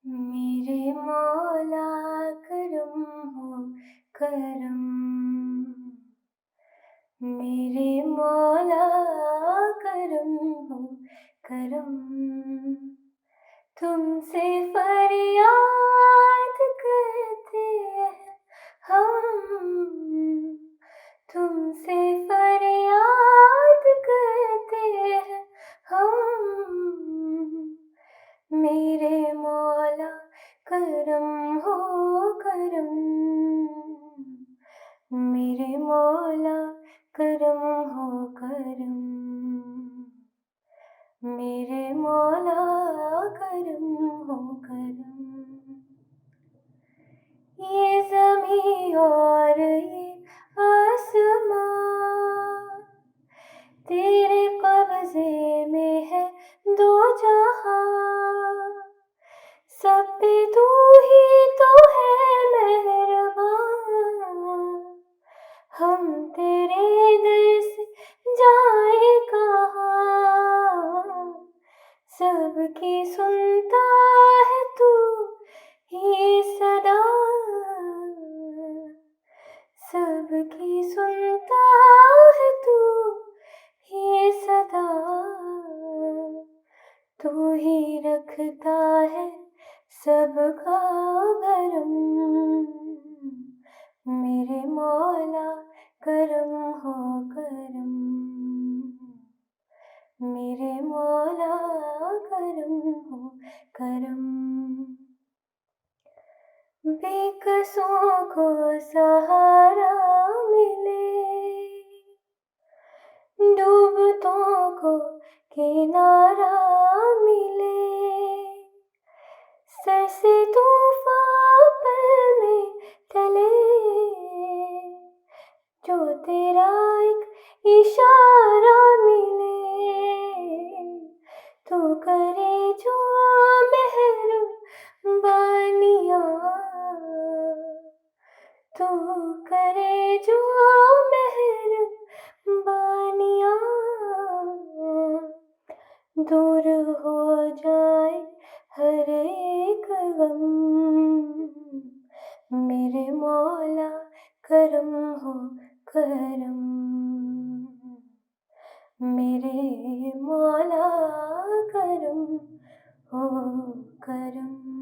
मेरे मौला करम हो करम। मेरे मौला करम हो करम। तुमसे फरियाद करते हैं हम। तुमसे फरियाद करते हैं हम। मेरे मौला करम हो करम। मेरे मौला करम हो करम। मेरे मौला करम हो करम। ये ज़मीं और ये आसमां तेरे कब्ज़े में है दो जहां। सब पे तू ही तो है मेहरबान। हम तेरे दर से जाए कहाँ। सबकी सुनता है तू ही सदा। सबकी सुनता है तू ही सदा। तू ही रखता है सबका भरम। मेरे मौला करम हो करम। मेरे मौला करम हो करम। बेकसों को सहारा मिले, डूबतों को किनारा मिले। सर से तूफान पल में टले, जो तेरा एक इशारा मिले। तू करे जो मेहरबानियाँ, तू करे जो मेहरबानियाँ। दूर हो जाए हर एक गम। मेरे मौला करम हो करम। मेरे मौला करम हो करम।